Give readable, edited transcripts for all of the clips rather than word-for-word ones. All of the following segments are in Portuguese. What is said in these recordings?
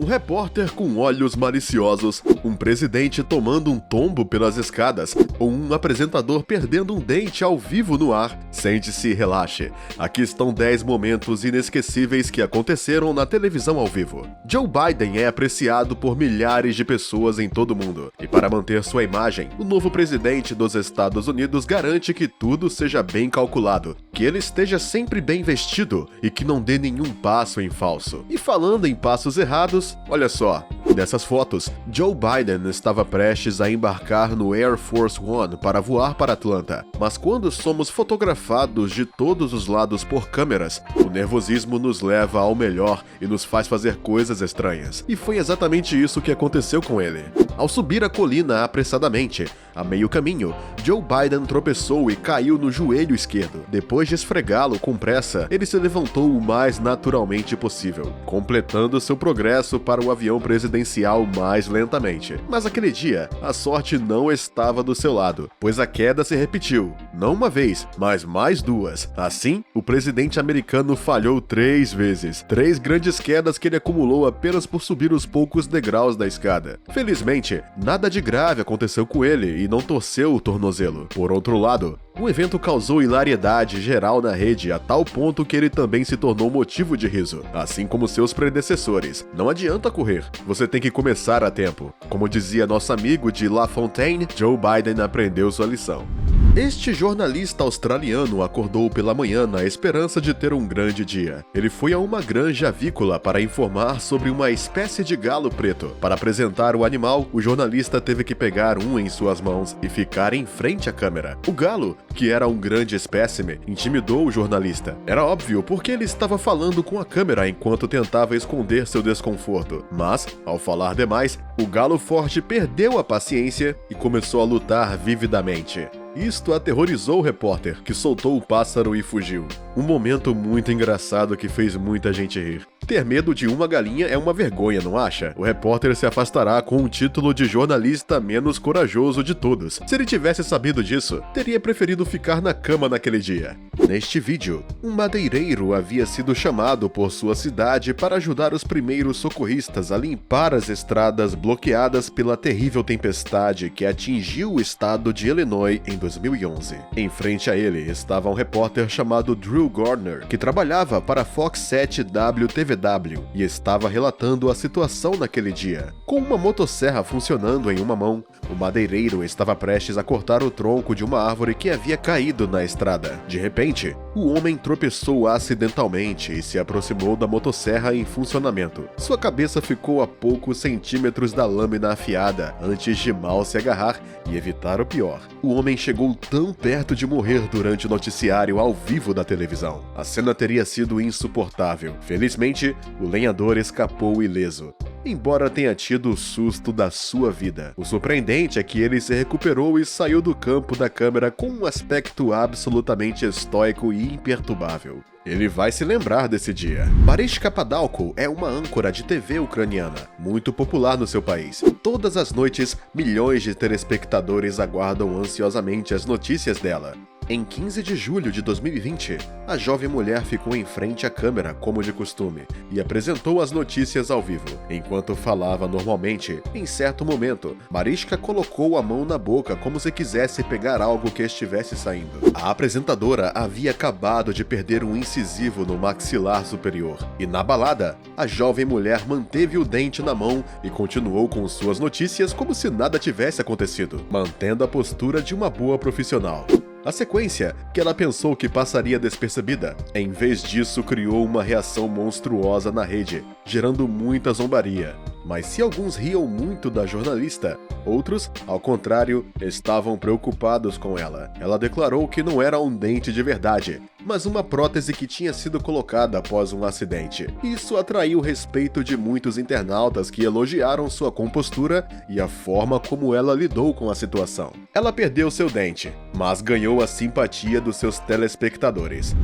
Um repórter com olhos maliciosos, um presidente tomando um tombo pelas escadas ou um apresentador perdendo um dente ao vivo no ar. Sente-se e relaxe. Aqui estão 10 momentos inesquecíveis que aconteceram na televisão ao vivo. Joe Biden é apreciado por milhares de pessoas em todo o mundo. E para manter sua imagem, o novo presidente dos Estados Unidos garante que tudo seja bem calculado, que ele esteja sempre bem vestido e que não dê nenhum passo em falso. E falando em passos errados, olha só, nessas fotos, Joe Biden estava prestes a embarcar no Air Force One para voar para Atlanta. Mas quando somos fotografados de todos os lados por câmeras, o nervosismo nos leva ao melhor e nos faz fazer coisas estranhas. E foi exatamente isso que aconteceu com ele. Ao subir a colina apressadamente, a meio caminho, Joe Biden tropeçou e caiu no joelho esquerdo. Depois de esfregá-lo com pressa, ele se levantou o mais naturalmente possível, completando seu progresso para o avião presidencial mais lentamente. Mas aquele dia, a sorte não estava do seu lado, pois a queda se repetiu, não uma vez, mas mais duas. Assim, o presidente americano falhou 3 vezes, 3 grandes quedas que ele acumulou apenas por subir os poucos degraus da escada. Felizmente, nada de grave aconteceu com ele e não torceu o tornozelo. Por outro lado, o evento causou hilariedade geral na rede a tal ponto que ele também se tornou motivo de riso, assim como seus predecessores. Não adianta correr, você tem que começar a tempo. Como dizia nosso amigo de La Fontaine, Joe Biden aprendeu sua lição. Este jornalista australiano acordou pela manhã na esperança de ter um grande dia. Ele foi a uma granja avícola para informar sobre uma espécie de galo preto. Para apresentar o animal, o jornalista teve que pegar um em suas mãos e ficar em frente à câmera. O galo, que era um grande espécime, intimidou o jornalista. Era óbvio porque ele estava falando com a câmera enquanto tentava esconder seu desconforto. Mas, ao falar demais, o galo forte perdeu a paciência e começou a lutar vividamente. Isto aterrorizou o repórter, que soltou o pássaro e fugiu. Um momento muito engraçado que fez muita gente rir. Ter medo de uma galinha é uma vergonha, não acha? O repórter se afastará com o título de jornalista menos corajoso de todos. Se ele tivesse sabido disso, teria preferido ficar na cama naquele dia. Neste vídeo, um madeireiro havia sido chamado por sua cidade para ajudar os primeiros socorristas a limpar as estradas bloqueadas pela terrível tempestade que atingiu o estado de Illinois em 2011. Em frente a ele estava um repórter chamado Drew Gardner, que trabalhava para a Fox 7 WTVW e estava relatando a situação naquele dia. Com uma motosserra funcionando em uma mão, o madeireiro estava prestes a cortar o tronco de uma árvore que havia caído na estrada. De repente, o homem tropeçou acidentalmente e se aproximou da motosserra em funcionamento. Sua cabeça ficou a poucos centímetros da lâmina afiada antes de mal se agarrar e evitar o pior. O homem chegou tão perto de morrer durante o noticiário ao vivo da televisão. A cena teria sido insuportável. Felizmente, o lenhador escapou ileso, embora tenha tido o susto da sua vida. O surpreendente é que ele se recuperou e saiu do campo da câmera com um aspecto absolutamente estoico e imperturbável. Ele vai se lembrar desse dia. Mariska Padalko é uma âncora de TV ucraniana, muito popular no seu país. Todas as noites, milhões de telespectadores aguardam ansiosamente as notícias dela. Em 15 de julho de 2020, a jovem mulher ficou em frente à câmera, como de costume, e apresentou as notícias ao vivo. Enquanto falava normalmente, em certo momento, Mariska colocou a mão na boca como se quisesse pegar algo que estivesse saindo. A apresentadora havia acabado de perder um incisivo no maxilar superior. E na balada, a jovem mulher manteve o dente na mão e continuou com suas notícias como se nada tivesse acontecido, mantendo a postura de uma boa profissional. A sequência, que ela pensou que passaria despercebida, em vez disso criou uma reação monstruosa na rede, gerando muita zombaria. Mas se alguns riam muito da jornalista, outros, ao contrário, estavam preocupados com ela. Ela declarou que não era um dente de verdade, mas uma prótese que tinha sido colocada após um acidente. Isso atraiu o respeito de muitos internautas que elogiaram sua compostura e a forma como ela lidou com a situação. Ela perdeu seu dente, mas ganhou a simpatia dos seus telespectadores.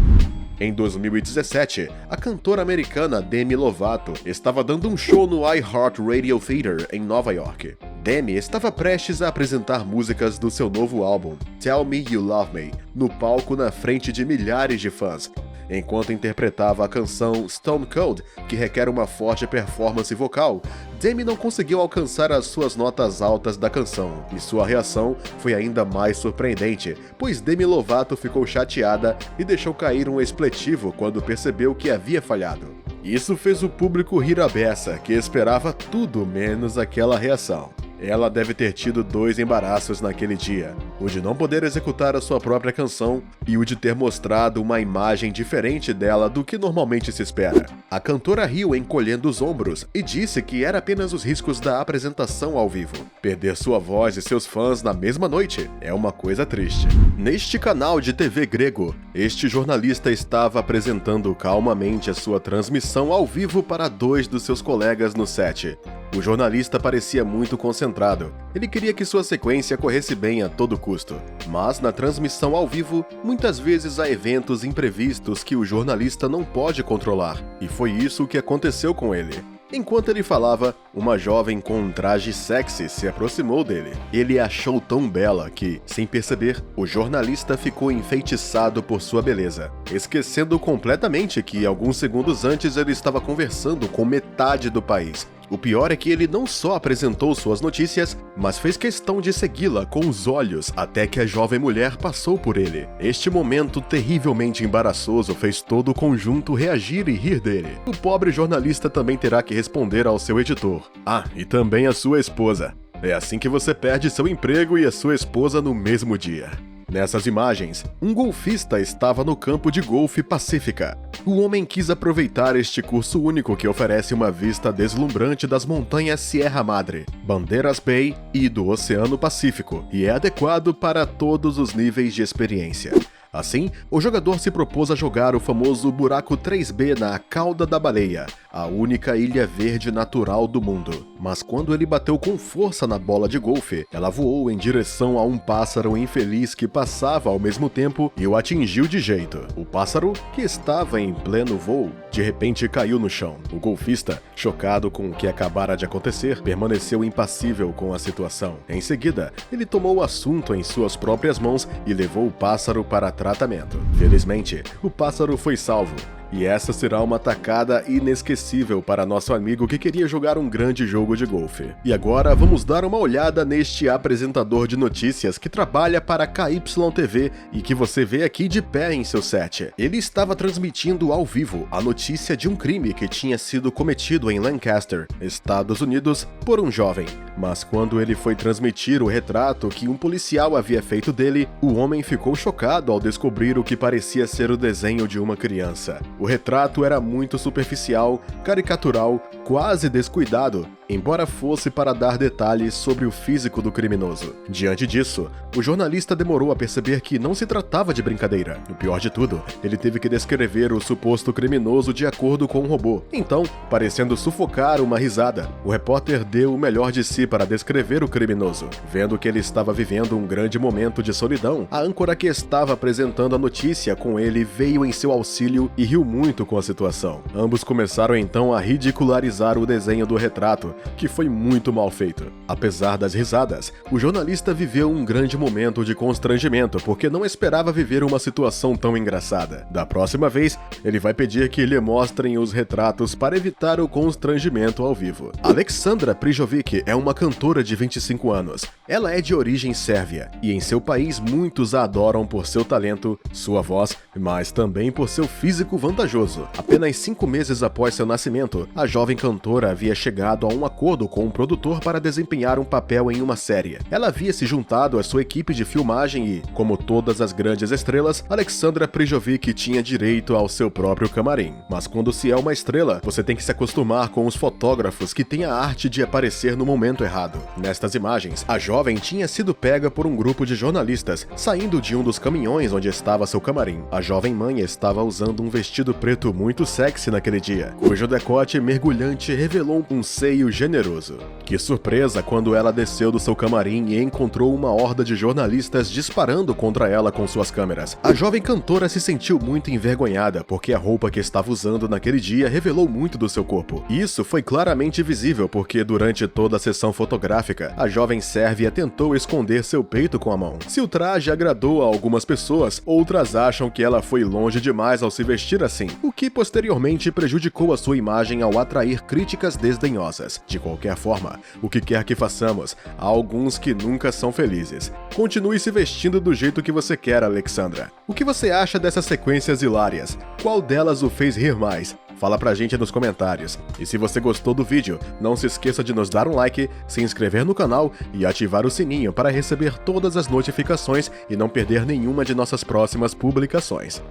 Em 2017, a cantora americana Demi Lovato estava dando um show no iHeartRadio Theater em Nova York. Demi estava prestes a apresentar músicas do seu novo álbum, Tell Me You Love Me, no palco na frente de milhares de fãs. enquanto interpretava a canção Stone Cold, que requer uma forte performance vocal. Demi não conseguiu alcançar as suas notas altas da canção, e sua reação foi ainda mais surpreendente, pois Demi Lovato ficou chateada e deixou cair um expletivo quando percebeu que havia falhado. Isso fez o público rir à beça, que esperava tudo menos aquela reação. Ela deve ter tido 2 embaraços naquele dia, o de não poder executar a sua própria canção e o de ter mostrado uma imagem diferente dela do que normalmente se espera. A cantora riu encolhendo os ombros e disse que era apenas os riscos da apresentação ao vivo. Perder sua voz e seus fãs na mesma noite é uma coisa triste. Neste canal de TV grego, este jornalista estava apresentando calmamente a sua transmissão ao vivo para 2 dos seus colegas no set. O jornalista parecia muito concentrado. Ele queria que sua sequência corresse bem a todo custo. Mas na transmissão ao vivo, muitas vezes há eventos imprevistos que o jornalista não pode controlar. E foi isso que aconteceu com ele. Enquanto ele falava, uma jovem com um traje sexy se aproximou dele. Ele a achou tão bela que, sem perceber, o jornalista ficou enfeitiçado por sua beleza, esquecendo completamente que alguns segundos antes ele estava conversando com metade do país. O pior é que ele não só apresentou suas notícias, mas fez questão de segui-la com os olhos até que a jovem mulher passou por ele. Este momento terrivelmente embaraçoso fez todo o conjunto reagir e rir dele. O pobre jornalista também terá que responder ao seu editor. Ah, e também a sua esposa. É assim que você perde seu emprego e a sua esposa no mesmo dia. Nessas imagens, um golfista estava no campo de golfe Pacífica. O homem quis aproveitar este curso único que oferece uma vista deslumbrante das montanhas Sierra Madre, Bandeiras Bay e do Oceano Pacífico, e é adequado para todos os níveis de experiência. Assim, o jogador se propôs a jogar o famoso buraco 3B na Cauda da Baleia, a única ilha verde natural do mundo. Mas quando ele bateu com força na bola de golfe, ela voou em direção a um pássaro infeliz que passava ao mesmo tempo e o atingiu de jeito. O pássaro, que estava em pleno voo, de repente caiu no chão. O golfista, chocado com o que acabara de acontecer, permaneceu impassível com a situação. Em seguida, ele tomou o assunto em suas próprias mãos e levou o pássaro para tratamento. Felizmente, o pássaro foi salvo. E essa será uma tacada inesquecível para nosso amigo que queria jogar um grande jogo de golfe. E agora vamos dar uma olhada neste apresentador de notícias que trabalha para a KYTV e que você vê aqui de pé em seu set. Ele estava transmitindo ao vivo a notícia de um crime que tinha sido cometido em Lancaster, Estados Unidos, por um jovem. Mas quando ele foi transmitir o retrato que um policial havia feito dele, o homem ficou chocado ao descobrir o que parecia ser o desenho de uma criança. O retrato era muito superficial, caricatural, quase descuidado, embora fosse para dar detalhes sobre o físico do criminoso. Diante disso, o jornalista demorou a perceber que não se tratava de brincadeira. O pior de tudo, ele teve que descrever o suposto criminoso de acordo com um robô. Então, parecendo sufocar uma risada, o repórter deu o melhor de si para descrever o criminoso. Vendo que ele estava vivendo um grande momento de solidão, a âncora que estava apresentando a notícia com ele veio em seu auxílio e riu muito com a situação. Ambos começaram então a ridicularizar o desenho do retrato, que foi muito mal feito. Apesar das risadas, o jornalista viveu um grande momento de constrangimento porque não esperava viver uma situação tão engraçada. Da próxima vez, ele vai pedir que lhe mostrem os retratos para evitar o constrangimento ao vivo. Aleksandra Prijovic é uma cantora de 25 anos. Ela é de origem sérvia e em seu país muitos a adoram por seu talento, sua voz, mas também por seu físico vantajoso. Apenas 5 meses após seu nascimento, a jovem cantora havia chegado a um acordo com um produtor para desempenhar um papel em uma série. Ela havia se juntado à sua equipe de filmagem e, como todas as grandes estrelas, Aleksandra Prijovic tinha direito ao seu próprio camarim. Mas quando se é uma estrela, você tem que se acostumar com os fotógrafos que têm a arte de aparecer no momento errado. Nestas imagens, a jovem tinha sido pega por um grupo de jornalistas saindo de um dos caminhões onde estava seu camarim. A jovem mãe estava usando um vestido vestido preto muito sexy naquele dia, cujo decote mergulhante revelou um seio generoso. Que surpresa quando ela desceu do seu camarim e encontrou uma horda de jornalistas disparando contra ela com suas câmeras. A jovem cantora se sentiu muito envergonhada porque a roupa que estava usando naquele dia revelou muito do seu corpo. Isso foi claramente visível porque durante toda a sessão fotográfica, a jovem sérvia tentou esconder seu peito com a mão. Se o traje agradou a algumas pessoas, outras acham que ela foi longe demais ao se vestir assim, o que posteriormente prejudicou a sua imagem ao atrair críticas desdenhosas. De qualquer forma, o que quer que façamos, há alguns que nunca são felizes. Continue se vestindo do jeito que você quer, Alexandra. O que você acha dessas sequências hilárias? Qual delas o fez rir mais? Fala pra gente nos comentários. E se você gostou do vídeo, não se esqueça de nos dar um like, se inscrever no canal e ativar o sininho para receber todas as notificações e não perder nenhuma de nossas próximas publicações.